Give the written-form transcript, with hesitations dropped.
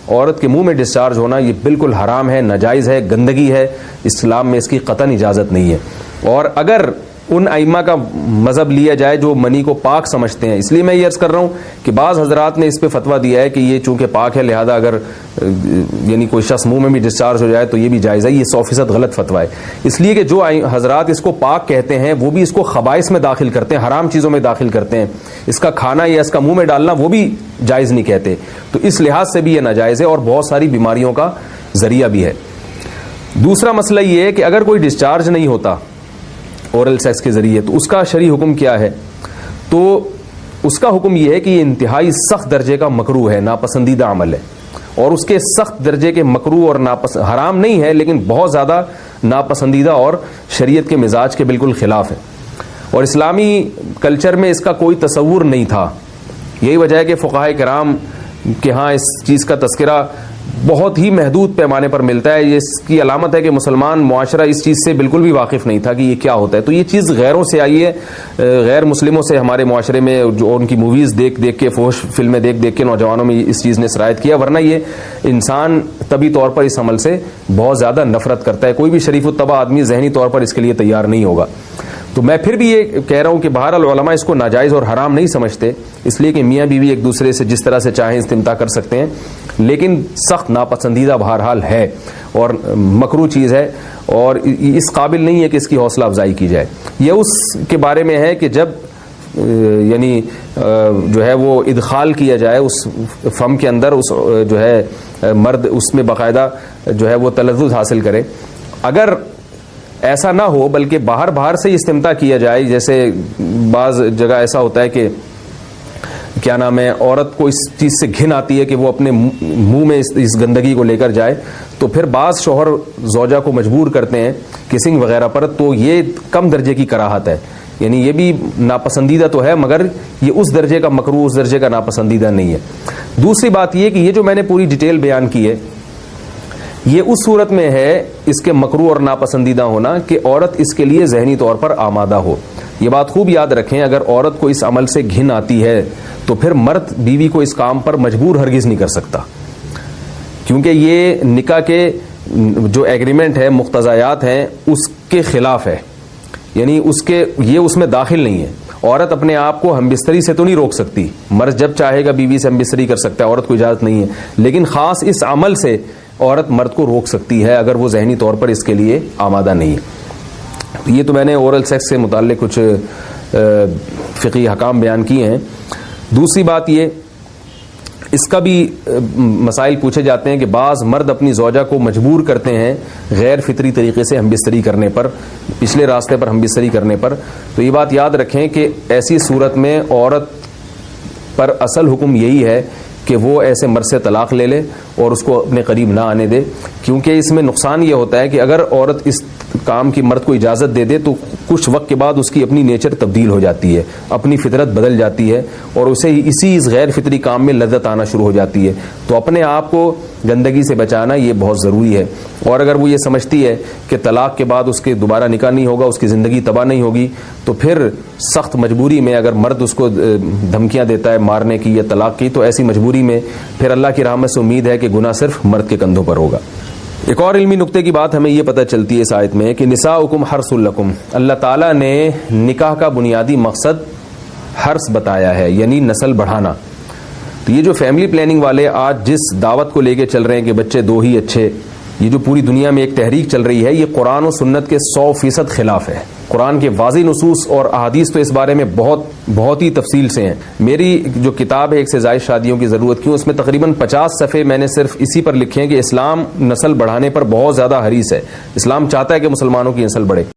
عورت کے منہ میں ڈسچارج ہونا یہ بالکل حرام ہے, ناجائز ہے, گندگی ہے, اسلام میں اس کی قطعاً اجازت نہیں ہے. اور اگر ان ائمہ کا مذہب لیا جائے جو منی کو پاک سمجھتے ہیں, اس لیے میں یہ عرض کر رہا ہوں کہ بعض حضرات نے اس پہ فتویٰ دیا ہے کہ یہ چونکہ پاک ہے لہذا اگر یعنی کوئی شخص منہ میں بھی ڈسچارج ہو جائے تو یہ بھی جائز ہے. یہ 100% غلط فتویٰ ہے, اس لیے کہ جو حضرات اس کو پاک کہتے ہیں وہ بھی اس کو خبائث میں داخل کرتے ہیں, حرام چیزوں میں داخل کرتے ہیں. اس کا کھانا یا اس کا منہ میں ڈالنا وہ بھی جائز نہیں کہتے, تو اس لحاظ سے بھی یہ ناجائز ہے اور بہت ساری بیماریوں کا ذریعہ بھی ہے. دوسرا مسئلہ یہ ہے کہ اگر کوئی ڈسچارج نہیں ہوتا اورل سیکس کے ذریعے تو اس کا شرعی حکم کیا ہے؟ تو اس کا حکم یہ ہے کہ یہ انتہائی سخت درجے کا مکروہ ہے, ناپسندیدہ عمل ہے, اور اس کے سخت درجے کے مکروہ اور حرام نہیں ہے لیکن بہت زیادہ ناپسندیدہ اور شریعت کے مزاج کے بالکل خلاف ہے, اور اسلامی کلچر میں اس کا کوئی تصور نہیں تھا. یہی وجہ ہے کہ فقہاء کرام کے ہاں اس چیز کا تذکرہ بہت ہی محدود پیمانے پر ملتا ہے. یہ اس کی علامت ہے کہ مسلمان معاشرہ اس چیز سے بالکل بھی واقف نہیں تھا کہ یہ کیا ہوتا ہے. تو یہ چیز غیروں سے آئی ہے, غیر مسلموں سے ہمارے معاشرے میں, جو ان کی موویز دیکھ دیکھ کے, فحش فلمیں دیکھ دیکھ کے نوجوانوں میں اس چیز نے سرایت کیا, ورنہ یہ انسان طبی طور پر اس عمل سے بہت زیادہ نفرت کرتا ہے. کوئی بھی شریف الطبع آدمی ذہنی طور پر اس کے لیے تیار نہیں ہوگا. تو میں پھر بھی یہ کہہ رہا ہوں کہ بہرحال علماء اس کو ناجائز اور حرام نہیں سمجھتے, اس لیے کہ میاں بیوی ایک دوسرے سے جس طرح سے چاہیں استمتاع کر سکتے ہیں, لیکن سخت ناپسندیدہ بہرحال ہے اور مکروہ چیز ہے اور اس قابل نہیں ہے کہ اس کی حوصلہ افزائی کی جائے. یہ اس کے بارے میں ہے کہ جب یعنی جو ہے وہ ادخال کیا جائے اس فم کے اندر, اس جو ہے مرد اس میں باقاعدہ جو ہے وہ تلذذ حاصل کرے. اگر ایسا نہ ہو بلکہ باہر سے استمتاع کیا جائے, جیسے بعض جگہ ایسا ہوتا ہے کہ کیا نام ہے, عورت کو اس چیز سے گھن آتی ہے کہ وہ اپنے منہ میں اس گندگی کو لے کر جائے, تو پھر بعض شوہر زوجہ کو مجبور کرتے ہیں کسنگ وغیرہ پر, تو یہ کم درجے کی کراہت ہے. یعنی یہ بھی ناپسندیدہ تو ہے مگر یہ اس درجے کا مکروہ, اس درجے کا ناپسندیدہ نہیں ہے. دوسری بات یہ کہ یہ جو میں نے پوری ڈیٹیل بیان کی ہے یہ اس صورت میں ہے اس کے مکروہ اور ناپسندیدہ ہونا کہ عورت اس کے لیے ذہنی طور پر آمادہ ہو. یہ بات خوب یاد رکھیں, اگر عورت کو اس عمل سے گھن آتی ہے تو پھر مرد بیوی کو اس کام پر مجبور ہرگز نہیں کر سکتا, کیونکہ یہ نکاح کے جو ایگریمنٹ ہے, مقتضیات ہیں, اس کے خلاف ہے. یعنی یہ اس میں داخل نہیں ہے. عورت اپنے آپ کو ہم بستری سے تو نہیں روک سکتی, مرد جب چاہے گا بیوی سے ہم بستری کر سکتا ہے, عورت کو اجازت نہیں ہے, لیکن خاص اس عمل سے عورت مرد کو روک سکتی ہے اگر وہ ذہنی طور پر اس کے لیے آمادہ نہیں ہے. یہ تو میں نے اورل سیکس سے متعلق کچھ فقہی احکام بیان کیے ہیں. دوسری بات یہ, اس کا بھی مسائل پوچھے جاتے ہیں کہ بعض مرد اپنی زوجہ کو مجبور کرتے ہیں غیر فطری طریقے سے ہم بستری کرنے پر, پچھلے راستے پر ہم بستری کرنے پر. تو یہ بات یاد رکھیں کہ ایسی صورت میں عورت پر اصل حکم یہی ہے کہ وہ ایسے مرد سے طلاق لے لے اور اس کو اپنے قریب نہ آنے دے, کیونکہ اس میں نقصان یہ ہوتا ہے کہ اگر عورت اس کام کی مرد کو اجازت دے دے تو کچھ وقت کے بعد اس کی اپنی نیچر تبدیل ہو جاتی ہے, اپنی فطرت بدل جاتی ہے اور اسے اسی اس غیر فطری کام میں لذت آنا شروع ہو جاتی ہے. تو اپنے آپ کو گندگی سے بچانا یہ بہت ضروری ہے. اور اگر وہ یہ سمجھتی ہے کہ طلاق کے بعد اس کے دوبارہ نکاح نہیں ہوگا, اس کی زندگی تباہ نہیں ہوگی, تو پھر سخت مجبوری میں اگر مرد اس کو دھمکیاں دیتا ہے مارنے کی یا طلاق کی, تو ایسی مجبوری میں پھر اللہ کی رحمت سے امید ہے کہ گناہ صرف مرد کے کندھوں پر ہوگا. ایک اور علمی نقطے کی بات ہمیں یہ پتہ چلتی ہے اس آیت میں کہ نساؤکم حرث لکم, اللہ تعالیٰ نے نکاح کا بنیادی مقصد حرث بتایا ہے, یعنی نسل بڑھانا. تو یہ جو فیملی پلاننگ والے آج جس دعوت کو لے کے چل رہے ہیں کہ بچے دو ہی اچھے, یہ جو پوری دنیا میں ایک تحریک چل رہی ہے, یہ قرآن و سنت کے 100% خلاف ہے. قرآن کے واضح نصوص اور احادیث تو اس بارے میں بہت ہی تفصیل سے ہیں. میری جو کتاب ہے ایک سے زائد شادیوں کی ضرورت کیوں, اس میں تقریباً 50 صفحے میں نے صرف اسی پر لکھے ہیں کہ اسلام نسل بڑھانے پر بہت زیادہ حریص ہے. اسلام چاہتا ہے کہ مسلمانوں کی نسل بڑھے.